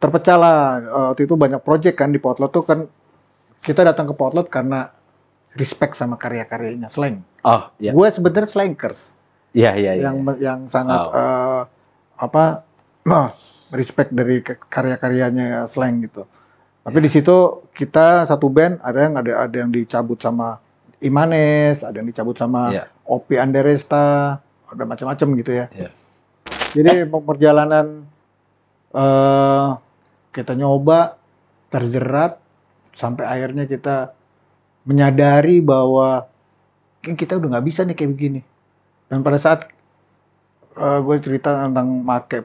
terpecah lah. Waktu itu banyak project kan di Potlot tuh kan, kita datang ke Potlot karena respect sama karya-karyanya Slank. Oh, iya. Gue sebenarnya slankers. Iya. Yang sangat respect dari karya-karyanya Slank gitu. Tapi di situ kita satu band ada yang dicabut sama Imanes, ada yang dicabut sama Opi Anderesta, ada macam-macam gitu ya. Jadi perjalanan kita nyoba terjerat sampai akhirnya kita menyadari bahwa kita udah nggak bisa nih kayak begini. Dan pada saat gue cerita tentang make,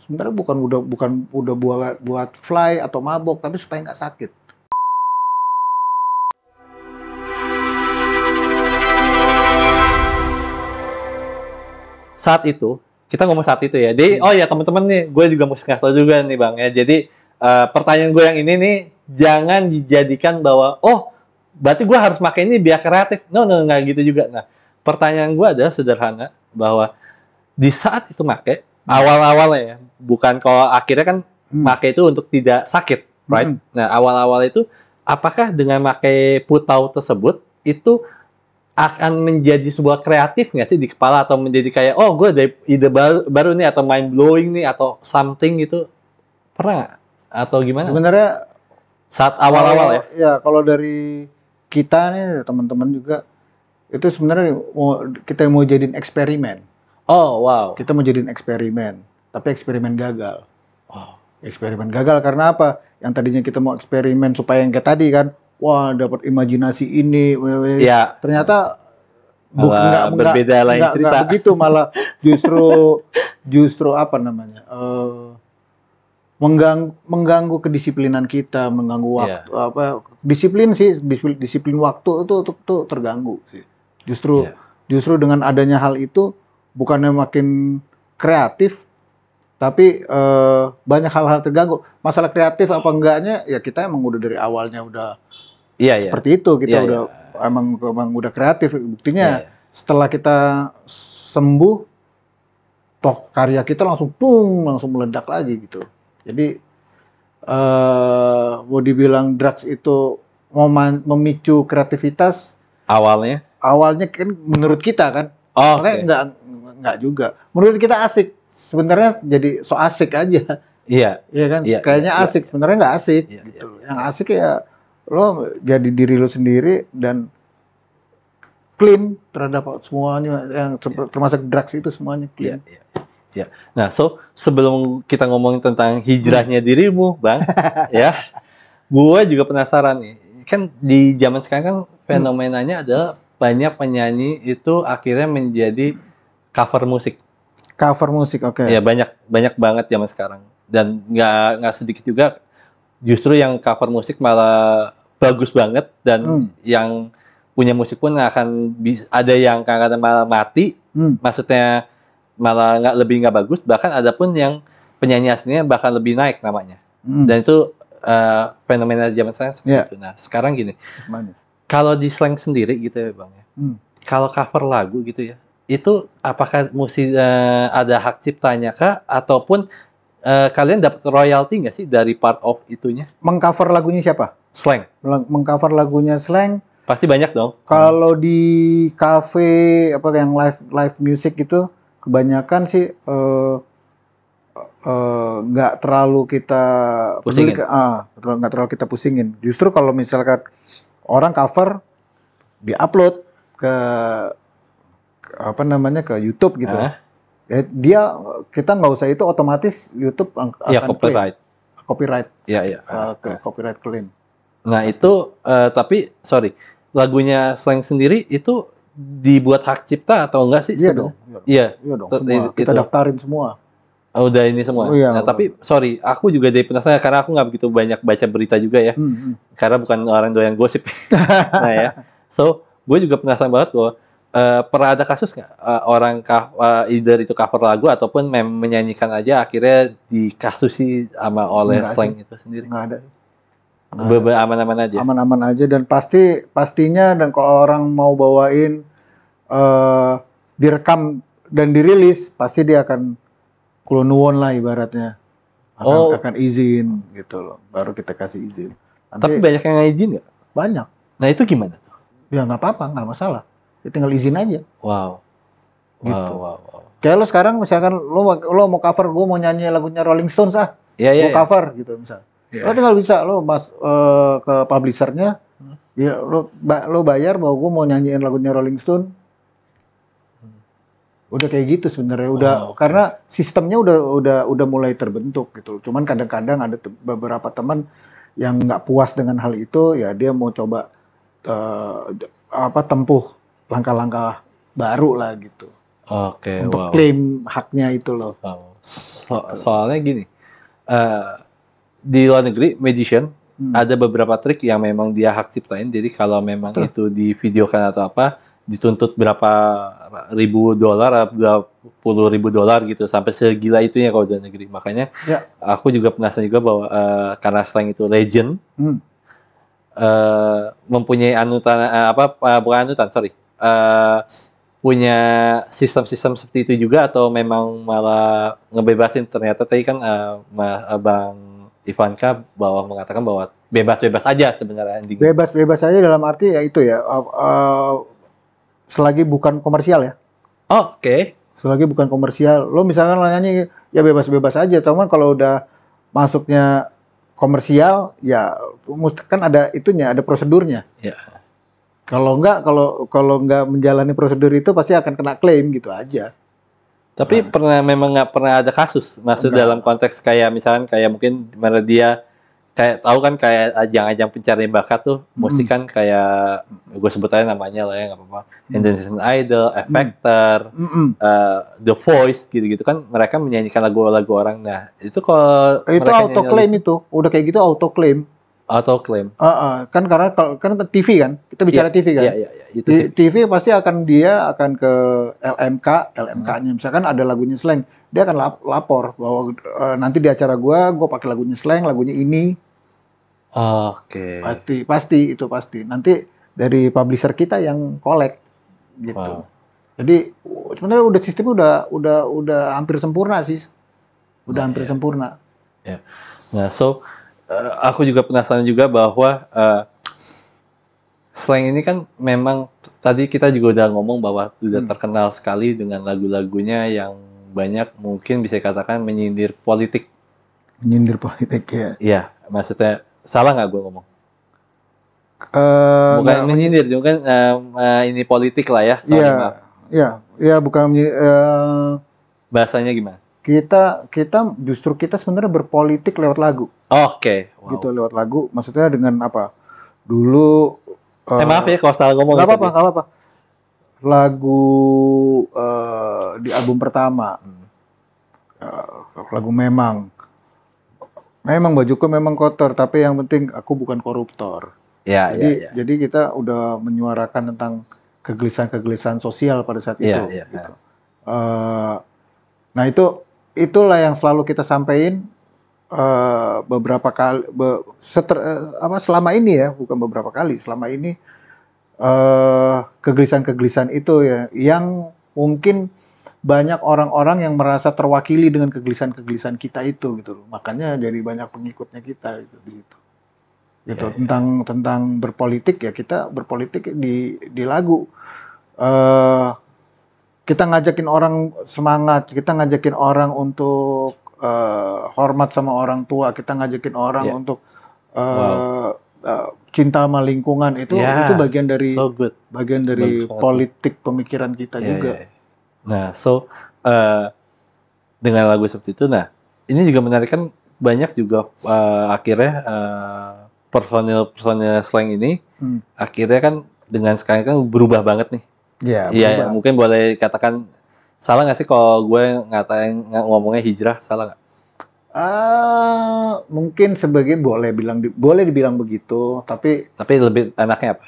sebenarnya bukan udah buat fly atau mabok, tapi supaya nggak sakit. Saat itu kita ngomong saat itu ya. Jadi oh ya teman-teman nih, gue juga mesti ngasih tau juga nih Bang ya. Jadi pertanyaan gue yang ini nih jangan dijadikan bahwa berarti gue harus pakai ini biar kreatif. No, nggak gitu juga. Nah, pertanyaan gue adalah sederhana bahwa di saat itu make awal-awalnya ya, bukan kalau akhirnya kan make itu untuk tidak sakit, right? Nah, awal-awal itu apakah dengan make putau tersebut itu akan menjadi sebuah kreatif nggak sih di kepala atau menjadi kayak gue ada ide baru nih atau mind blowing nih atau something gitu, pernah nggak atau gimana? Sebenarnya saat awal-awal ya kalau dari kita nih teman-teman juga itu sebenarnya kita mau jadiin eksperimen. Oh wow. Kita mau jadiin eksperimen, tapi eksperimen gagal. Eksperimen gagal karena apa? Yang tadinya kita mau eksperimen supaya yang kayak tadi kan, wah dapat imajinasi ini, ternyata berbeda lain cerita. Nggak begitu, malah justru apa namanya? Mengganggu kedisiplinan kita, mengganggu waktu disiplin waktu itu terganggu sih. Justru dengan adanya hal itu bukannya makin kreatif, tapi banyak hal-hal terganggu. Masalah kreatif apa enggaknya ya kita emang udah dari awalnya udah seperti itu, kita emang udah kreatif. Buktinya setelah kita sembuh, toh karya kita langsung meledak lagi gitu. Jadi mau dibilang drugs itu memicu kreativitas awalnya kan menurut kita kan, enggak juga. Menurut kita asik, sebenarnya jadi so asik aja. Iya kan, kayaknya asik, sebenarnya nggak asik gitu. Yang asik ya lo jadi diri lo sendiri dan clean terhadap semuanya, yang termasuk drugs itu semuanya clean. Ya. Nah, sebelum kita ngomongin tentang hijrahnya dirimu, Bang, ya, gue juga penasaran nih. Kan di zaman sekarang kan fenomenanya adalah banyak penyanyi itu akhirnya menjadi cover musik. Cover musik, oke. Ya banyak banget zaman sekarang. Dan nggak sedikit juga justru yang cover musik malah bagus banget dan yang punya musik pun akan ada yang kadang-kadang malah mati, maksudnya malah nggak bagus, bahkan ada pun yang penyanyi aslinya bahkan lebih naik namanya. Dan itu fenomena zaman sekarang seperti itu. Nah sekarang gini, kalau di Slank sendiri gitu ya Bang ya, kalau cover lagu gitu ya, itu apakah mesti ada hak ciptanya kah, ataupun kalian dapat royalti nggak sih dari part of itunya? Mengcover lagunya siapa? Slank. Mengcover lagunya Slank. Pasti banyak dong. Kalau di cafe apa yang live music itu kebanyakan sih nggak terlalu kita pusingin. Nggak terlalu kita pusingin. Justru kalau misalkan orang cover diupload ke apa namanya ke YouTube gitu, kita nggak usah itu otomatis YouTube akan copyright. Copyright claim. Nah itu tapi lagunya Slank sendiri itu dibuat hak cipta atau enggak sih? Iya dong. Semua. Kita daftarin semua. Udah ini semua. Nah, tapi aku juga dari penasaran karena aku nggak begitu banyak baca berita juga ya. Karena bukan orang doyan gosip. Nah ya. Gue juga penasaran banget bahwa pernah ada kasus nggak orang either itu cover lagu ataupun menyanyikan aja akhirnya dikasusi oleh Slank itu sendiri? Nggak ada. Aman-aman aja. Aman-aman aja dan pastinya dan kalau orang mau bawain direkam dan dirilis pasti dia akan kulunuwon lah ibaratnya. akan izin gitu loh, baru kita kasih izin. Tapi banyak yang nggak izin nggak? Banyak. Nah itu gimana tuh? Ya nggak apa-apa, nggak masalah. Ya, tinggal izin aja. Wow. Gitu. Wow. Kayak lo sekarang misalkan lo mau cover, gue mau nyanyi lagunya Rolling Stones gue cover gitu misal. Lo tinggal bisa lo ke publishernya, ya lo bayar bahwa gue mau nyanyiin lagunya Rolling Stone. Udah kayak gitu sebenarnya, karena sistemnya udah mulai terbentuk gitu. Cuman kadang-kadang ada beberapa teman yang nggak puas dengan hal itu, ya dia mau coba tempuh langkah-langkah baru lah gitu. Untuk klaim haknya itu loh. Soalnya gini, di luar negeri magician ada beberapa trik yang memang dia hak ciptain. Jadi kalau memang itu divideokan atau apa, dituntut berapa ribu dolar, berapa puluh ribu dolar gitu, sampai segila itunya kalau di luar negeri. Makanya aku juga penasaran juga bahwa karena slang itu legend, mempunyai punya sistem-sistem seperti itu juga, atau memang malah ngebebasin. Ternyata tadi kan Bang Ivanka mengatakan bahwa bebas-bebas aja sebenarnya. Bebas-bebas aja dalam arti ya itu ya, selagi bukan komersial ya. Selagi bukan komersial, lo misalkan nyanyi ya bebas-bebas aja. Cuman kalau udah masuknya komersial, ya kan ada itunya, ada prosedurnya. Kalau nggak menjalani prosedur itu pasti akan kena klaim gitu aja. Tapi memang nggak pernah ada kasus, maksud dalam konteks kayak misalkan kayak mungkin mana dia kayak tahu kan kayak ajang-ajang pencarian bakat tuh, musik kan kayak gue sebut aja namanya lah ya, nggak apa-apa, Indonesian Idol, X Factor, The Voice gitu-gitu kan, mereka menyanyikan lagu-lagu orang. Nah itu kalau itu auto claim, itu udah kayak gitu auto claim. Kan karena kan TV kan, kita bicara TV kan. TV pasti akan ke LMK-nya, misalkan ada lagunya slang, dia akan lapor bahwa nanti di acara gue pakai lagunya slang, lagunya ini. Pasti. Nanti dari publisher kita yang collect gitu. Jadi sebenarnya sistemnya udah hampir sempurna sih. Hampir sempurna. Nah, aku juga penasaran juga bahwa slang ini kan memang tadi kita juga udah ngomong bahwa sudah terkenal sekali dengan lagu-lagunya yang banyak mungkin bisa dikatakan menyindir politik. Menyindir politik ya. Iya, maksudnya salah nggak gue ngomong? Bukan menyindir, juga ini politik lah ya. Iya, bukan bahasanya gimana? Kita justru sebenarnya berpolitik lewat lagu. Gitu, lewat lagu. Maksudnya dengan apa? Dulu maaf ya kalau salah ngomong. Nggak apa-apa. Lagu di album pertama, lagu memang bajuku memang kotor, tapi yang penting aku bukan koruptor. Jadi kita udah menyuarakan tentang kegelisahan sosial pada saat itu. Gitu. Nah itulah yang selalu kita sampaikan beberapa kali, selama ini ya, bukan beberapa kali, selama ini kegelisahan itu ya, yang mungkin banyak orang-orang yang merasa terwakili dengan kegelisahan kita itu gitu loh. Makanya jadi banyak pengikutnya kita gitu. Tentang berpolitik ya, kita berpolitik di lagu. Kita ngajakin orang semangat, kita ngajakin orang untuk hormat sama orang tua, kita ngajakin orang untuk cinta sama lingkungan, itu bagian dari politik pemikiran kita juga. Nah, dengan lagu seperti itu, nah ini juga menarik kan, banyak juga akhirnya personil slang ini akhirnya kan dengan sekarang kan berubah banget nih. Iya, mungkin boleh katakan salah nggak sih kalau gue ngomongnya hijrah, salah nggak? Mungkin sebagian boleh dibilang begitu, tapi lebih enaknya apa?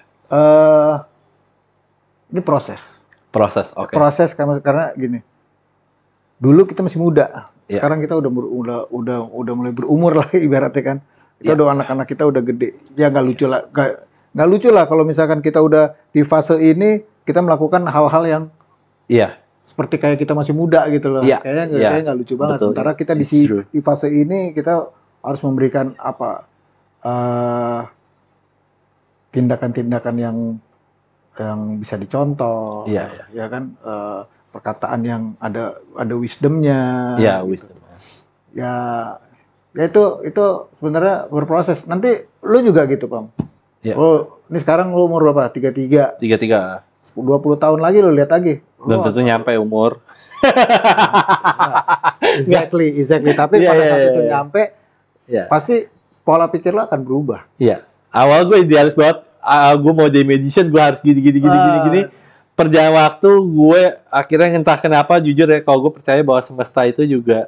Ini proses. Proses, karena gini. Dulu kita masih muda, sekarang kita udah mulai berumur lah ibaratnya kan. Kita udah anak-anak kita udah gede. Ya nggak lucu lah kalau misalkan kita udah di fase ini kita melakukan hal-hal yang seperti kayak kita masih muda gitu loh. Iya, Kayaknya nggak lucu banget. betul. Sementara kita It's true. di fase ini kita harus memberikan tindakan-tindakan yang bisa dicontoh, Iya. ya kan, perkataan yang ada wisdomnya. Iya, gitu. wisdom. Ya itu sebenarnya berproses. Nanti lu juga gitu, Pam. Iya. Oh, ini sekarang lu umur berapa? 33. 33. 20 tahun lagi lu lihat lagi. Belum tentu nyampe umur. Exactly. Tapi Iya, pada iya, saat iya, itu iya. nyampe, Iya. pasti pola pikir lo akan berubah. Iya. Awal gue idealis banget. Gue mau jadi magician, gue harus gini. Perjalanan waktu gue akhirnya entah kenapa jujur ya, kalau gue percaya bahwa semesta itu juga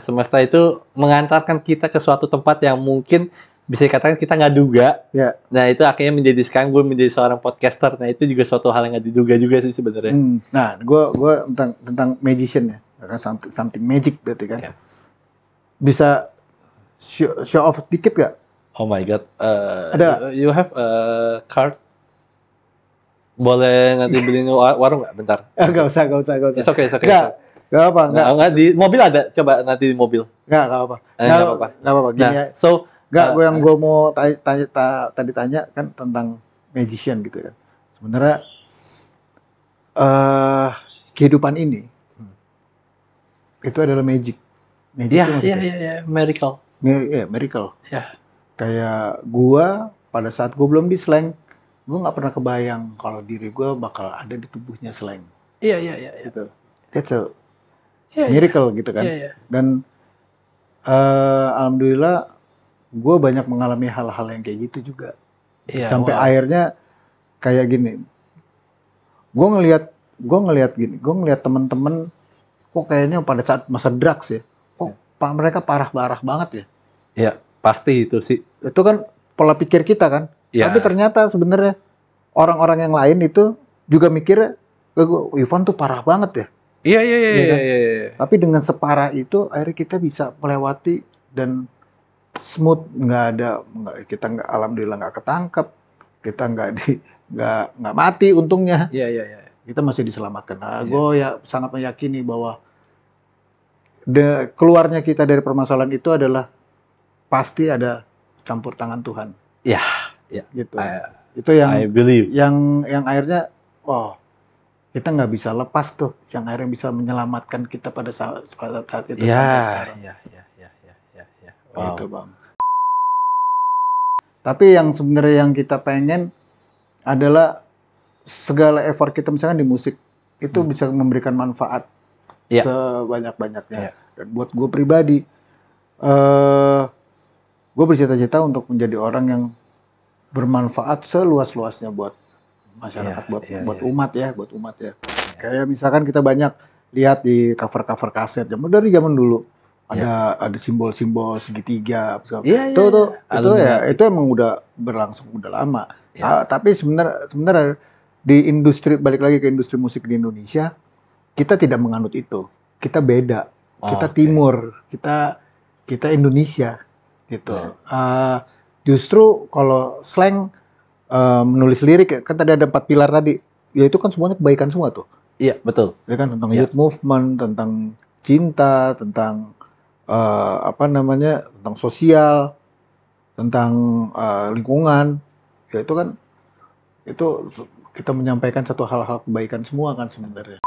semesta itu mengantarkan kita ke suatu tempat yang mungkin bisa dikatakan kita nggak duga. Ya. Nah itu akhirnya menjadi sekarang gue menjadi seorang podcaster. Nah itu juga suatu hal yang nggak diduga juga sih sebenarnya. Nah, gue tentang magician ya, karena something magic berarti kan. Ya. Bisa show off dikit gak? Oh my god. Ada. You have a card? Boleh nanti beliin warung nggak? Bentar. Gak usah. It's okay. Gak apa. Nggak, di mobil ada. Coba nanti di mobil. Gak apa. Gak apa. Gini ya. Yang gue mau tadi tanya kan tentang magician gitu ya. Sebenarnya kehidupan ini itu adalah magic. Iya. Miracle. Miracle. Ya. Kayak gue pada saat gue belum di Slang, gue nggak pernah kebayang kalau diri gue bakal ada di tubuhnya Slang. Iya. Gitu. That's a miracle gitu kan. Iya. Dan alhamdulillah gue banyak mengalami hal-hal yang kayak gitu juga. Iya, Sampai akhirnya kayak gini. Gue ngelihat teman-teman kok kayaknya pada saat masa drugs ya. Kok mereka parah banget ya. Iya, pasti itu sih. Itu kan pola pikir kita kan. Ya. Tapi ternyata sebenarnya orang-orang yang lain itu juga mikirnya, Ivan tuh parah banget ya. Iya. Tapi dengan separah itu akhirnya kita bisa melewati dan smooth, kita nggak, alhamdulillah nggak ketangkep, kita nggak mati untungnya. Iya. Kita masih diselamatkan. Nah, gue ya sangat meyakini bahwa keluarnya kita dari permasalahan itu adalah pasti ada campur tangan Tuhan. Iya. Gitu. Itu yang I believe. Yang akhirnya, kita nggak bisa lepas tuh, yang akhirnya bisa menyelamatkan kita pada saat itu sampai sekarang. Iya. Wow. Gitu, Bang. Tapi yang sebenarnya yang kita pengen adalah segala effort kita misalkan di musik itu bisa memberikan manfaat sebanyak-banyaknya. Dan buat gue pribadi, gue bercita-cita untuk menjadi orang yang bermanfaat seluas-luasnya buat masyarakat, buat umat ya. Kayak misalkan kita banyak lihat di cover-cover kaset dari zaman dulu. Ada simbol-simbol segitiga. Itu emang udah berlangsung udah lama. Tapi sebenarnya di industri, balik lagi ke industri musik di Indonesia, kita tidak menganut itu. Kita beda. Kita timur. Kita Indonesia gitu. Justru kalau Slang menulis lirik, kan tadi ada 4 pilar tadi. Ya itu kan semuanya kebaikan semua tuh. Iya, betul. Ya kan, tentang youth movement, tentang cinta, tentang tentang sosial, tentang lingkungan. Ya itu kan, itu kita menyampaikan satu hal-hal kebaikan semua kan sebenarnya.